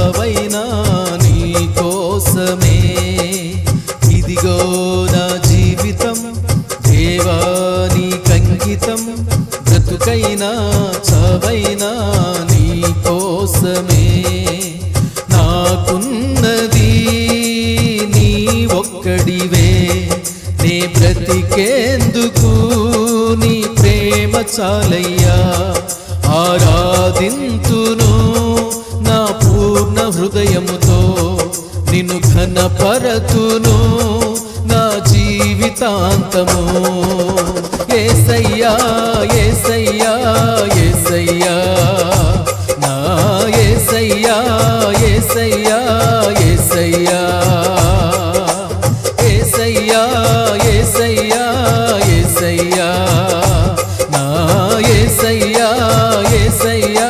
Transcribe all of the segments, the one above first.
చావైనా నీ కోసమే. ఇదిగో నా జీవితం దేవా నీకంకితం, బ్రతుకైనా చావైనా నీ కోసమే. నాకున్నది నీ ఒక్కడివే, నే బ్రతికేందుకు నీ ప్రేమ చాలయ్యా. ఆరాధింతును నా పూర్ణ హృదయముతో, నిన్ను ఘనపరతును నా జీవితాంతము. యేసయ్యా యేసయ్యా యేసయ్యా, నా యేసయ్యా యేసయ్యా యేసయ్యా, యేసయ్యా యేసయ్యా యేసయ్యా, నా యేసయ్యా యేసయ్యా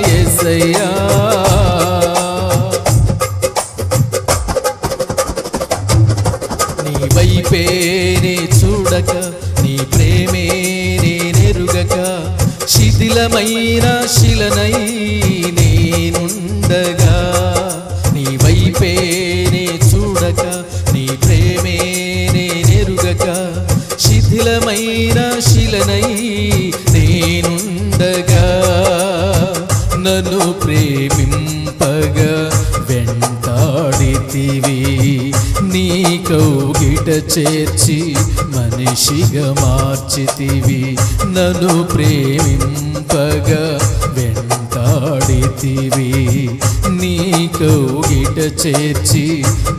యేసయ్యా. నీ వైపేనే చూడక, నీ ప్రేమే నేనెరుగక, శిథిలమైన శిలనై నేనుండగా. నీ వైపేనే చూడక, నీ ప్రేమే నేనెరుగక, శిథిలమైన శిలనై నేనుండగా. నన్ను ప్రేమింపగా వెంటాడితివి, నీ కౌగిట చేర్చి మనిషిగా మార్చితివి. నన్ను ప్రేమింపగా వెంటాడితివి, నీ కౌగిట చేర్చి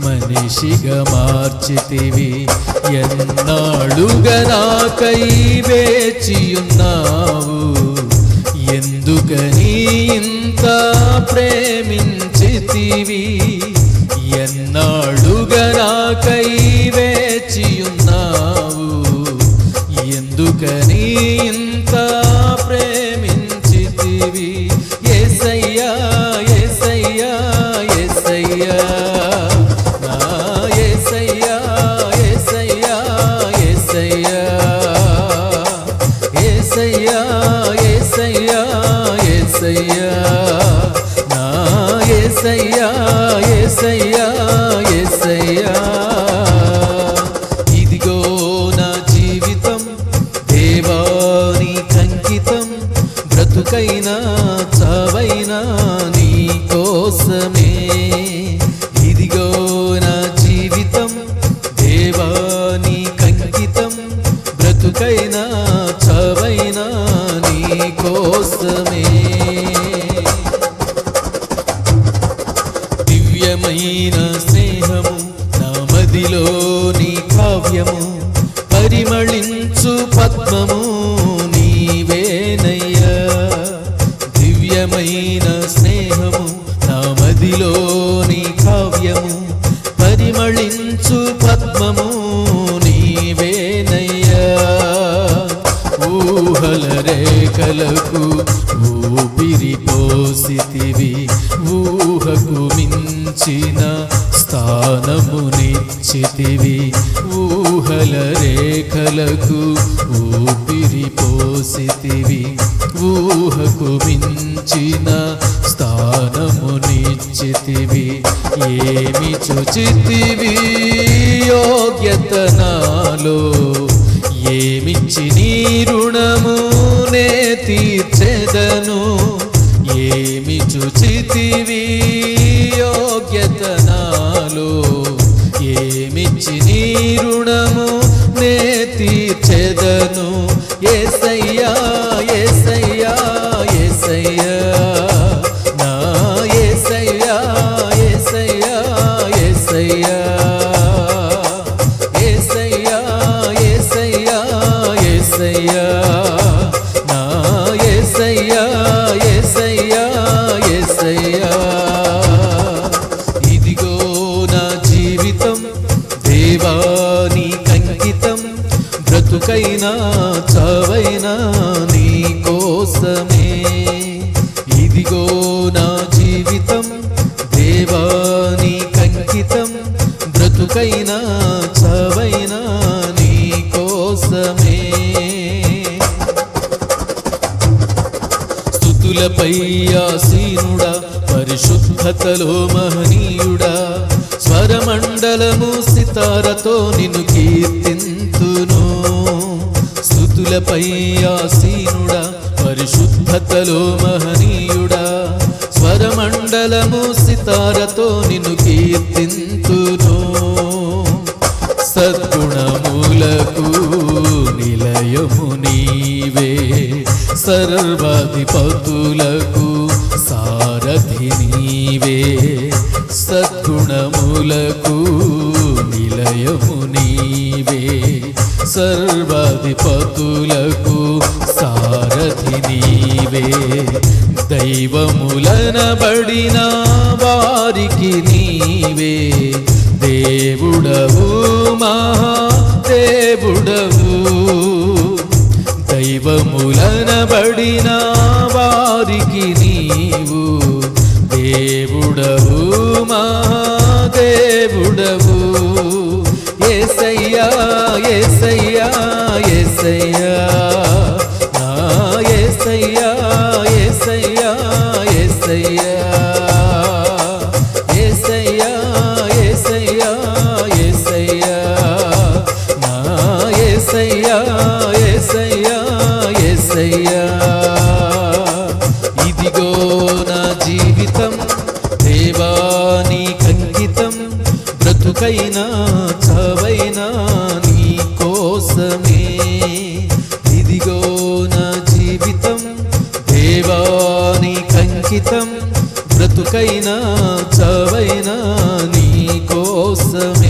మనిషిగా మార్చితివి. ఎన్నాళ్ళుగా నాకై వేచియున్నావు, ఎందుకని ఇంత ప్రేమించితివి. ఎన్నాళ్ళుగా నాకై వేచియున్నావు, ఎందుకని ఇంత ప్రేమించితివి. యేసయ్యా యేసయ్యా యేసయ్యా, నా యేసయ్యా యేసయ్యా యేసయ్యా, యేసయ్యా యేసయ్యా యేసయ్యా, నా యేసయ్యా యేసయ్యా యేసయ్యా. ఇదిగో నా జీవితం దేవా నీకంకితం, బ్రతుకైనా చావైనా నీ కోసమే. ఇదిగో నా జీవితం దేవా నీకంకితం, బ్రతుకైనా చావైనా నీ కోసమే. దివ్యమైన స్నేహము నా మదిలో నీ కావ్యము, పరిమళించు పద్మము నీవేనయ్యా. దివ్యమైన స్నేహము నా మదిలో నీ కావ్యము, పరిమళించు పద్మము నీవేనయ్యా. ఊహల రేఖలకు ఊపిరి పోసితివి, ఊహకు మించిన స్థానమునిచ్చితివి. ఊహల రేఖలకు ఊపిరి పోసితివి, ఊహకు మించిన స్థానమునిచ్చితివి. ఏమి చూచితివి యోగ్యత నాలో, ఏమిచ్చి నీ రుణము నే తీర్చెదను. ఏమి చూచితివి యోగ్యత నాలో, ఏమిచ్చి నీ రుణము నే తీర్చెదను. యేసయ్యా యేసయ్యా యేసయ్యా, నా యేసయ్యా యేసయ్యా యేసయ్యా, యేసయ్యా యేసయ్యా యేసయ్యా, నా యేసయ్యా యేసయ్యా యేసయ్యా. ఇదిగో నా జీవితం దేవా నీకంకితం, బ్రతుకైనా చావైనా నీ కోసమే. ఇదిగో నా జీవితం దేవా నీకంకితం, బ్రతుకైనా చావైనా నీ కోసమే. స్తుతులపై ఆసీనుడా, పరిశుద్ధతలో మహనీయుడా, స్వరమండలము సితారతో నిన్ను కీర్తింతును. స్తుతులపై ఆసీనుడా, పరిశుద్ధతలో మహనీయుడా, స్వరమండలము సితారతో నిన్ను కీర్తింతును. సద్గుణములకు నిలయము నీవే, సర్వాధిపతులకు సారథి నీవే. సద్గుణములకు నిలయము నీవే, సర్వాధిపతులకు సారథి నీవే. దైవములనబడిన వారికి నీవే దేవుడవు, మహాదేవుడవు. దైవములనబడిన వారికి నీవు దేవుడవు, మహాదేవుడవు. యేసయ్యా యేసయ్యా యేసయ్యా, నా యేసయ్యా యేసయ్యా యేసయ్యా, యేసయ్యా యేసయ్యా యేసయ్యా, నా యేసయ్యా యేసయ్యా యేసయ్యా. ఇదిగో నా జీవితం దేవా నీకంకితం, బ్రతుకైనా చావైనా నీ కోసమే. ఇదిగో నా జీవితం దేవా నీకంకితం, బ్రతుకైనా చావైనా నీ కోసమే.